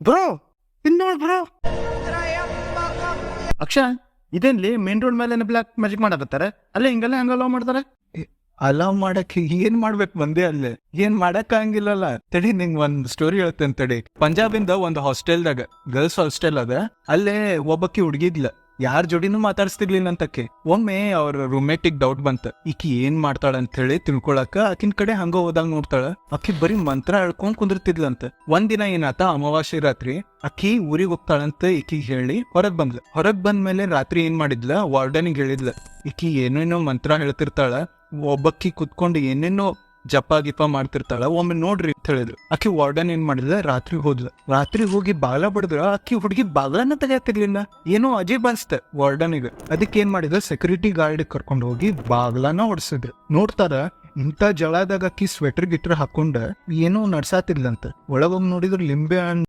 Bro ಇನ್ನೋಡ್ bro. ಅಕ್ಷ ಇದೇನ್ಲಿ ಮೇನ್ ರೋಡ್ ಮೇಲೆ ಬ್ಲಾಕ್ ಮ್ಯಾಜಿಕ್ ಮಾಡಕತ್ತಾರೆ, ಅಲ್ಲೇ ಹಿಂಗಲ್ಲ ಹಂಗಲ್ಲ ಮಾಡ್ತಾರೆ. ಅಲಾವ್ ಮಾಡಕ್ಕೆ ಏನ್ ಮಾಡ್ಬೇಕು ಬಂದೆ ಅಲ್ಲೇ, ಏನ್ ಮಾಡಕ್ ಹಂಗಿಲ್ಲಲ್ಲ. ತಡಿ ನಿಂಗ್ ಒಂದ್ ಸ್ಟೋರಿ ಹೇಳ್ತೇನೆ ತಡಿ. ಪಂಜಾಬಿಂದ ಒಂದು ಹಾಸ್ಟೆಲ್ದಾಗ ಗರ್ಲ್ಸ್ ಹಾಸ್ಟೆಲ್ ಅದ. ಅಲ್ಲೇ ಒಬ್ಬಕಿ ಹುಡ್ಗಿದ್ಲ, ಯಾರ ಜೋಡಿನೂ ಮಾತಾಡ್ಸ್ತಿರ್ಲಿಲ್ಲ ಅಂತಕ್ಕೆ. ಒಮ್ಮೆ ಅವ್ರ ರೂಮ್ಮೇಟಿಗ್ ಡೌಟ್ ಬಂತ, ಈಕಿ ಏನ್ ಮಾಡ್ತಾಳ ಅಂತ ಹೇಳಿ ತಿಳ್ಕೊಳಕ ಆಕಿನ್ ಕಡೆ ಹಂಗ ಹೋದಾಗ ನೋಡ್ತಾಳ. ಆಕಿ ಬರೀ ಮಂತ್ರ ಹೇಳ್ಕೊಂಡ್ ಕುಂದಿರ್ತಿದ್ಲಂತ. ಒಂದಿನ ಏನಾತ, ಅಮಾವಾಸ್ಯೆ ರಾತ್ರಿ ಅಕ್ಕಿ ಊರಿಗೆ ಹೋಗ್ತಾಳಂತ ಈಕಿಗ್ ಹೇಳಿ ಹೊರಗ್ ಬಂದ್ಲ. ಹೊರಗ್ ಬಂದ್ಮೇಲೆ ರಾತ್ರಿ ಏನ್ ಮಾಡಿದ್ಲ, ವಾರ್ಡನಿಗೆ ಹೇಳಿದ್ಲ ಈಕಿ ಏನೇನೋ ಮಂತ್ರ ಹೇಳ್ತಿರ್ತಾಳ, ಒಬ್ಬಕ್ಕಿ ಕುತ್ಕೊಂಡು ಏನೇನೋ ಜಪ ಗಿಪ ಮಾಡ್ತಿರ್ತಾಳ, ಒಮ್ಮೆ ನೋಡ್ರಿ ಅಂತ ಹೇಳಿದ್ರು. ಆಕಿ ವಾರ್ಡನ್ ಏನ್ ಮಾಡಿದ್ಲ, ರಾತ್ರಿ ಹೋದ್ಲ. ರಾತ್ರಿ ಹೋಗಿ ಬಾಗ್ಲ ಬಡದ್ರ ಆಕಿ ಹುಡುಗಿ ಬಾಗ್ಲನ್ನ ತೆಗಿತಿರ್ಲಿಲ್ಲ. ಏನೋ ಅಜೀಬ್ ಅನ್ಸ್ತ ವಾರ್ಡನಿಗೆ. ಅದಕ್ಕೆ ಏನ್ ಮಾಡಿದ, ಸೆಕ್ಯೂರಿಟಿ ಗಾರ್ಡ್ ಕರ್ಕೊಂಡು ಹೋಗಿ ಬಾಗ್ಲನ್ನ ಹೊಡ್ಸಿದ್ರು. ನೋಡ್ತಾರ ಇಂಥ ಜಳದಾಗ ಅಕ್ಕಿ ಸ್ವೆಟರ್ ಗಿಟ್ರ್ ಹಾಕೊಂಡ ಏನೋ ನಡ್ಸಾತಿದ್ಲಂತ. ಒಳಗೋಗಿ ನೋಡಿದ್ರು ಲಿಂಬೆ ಹಣ್ಣು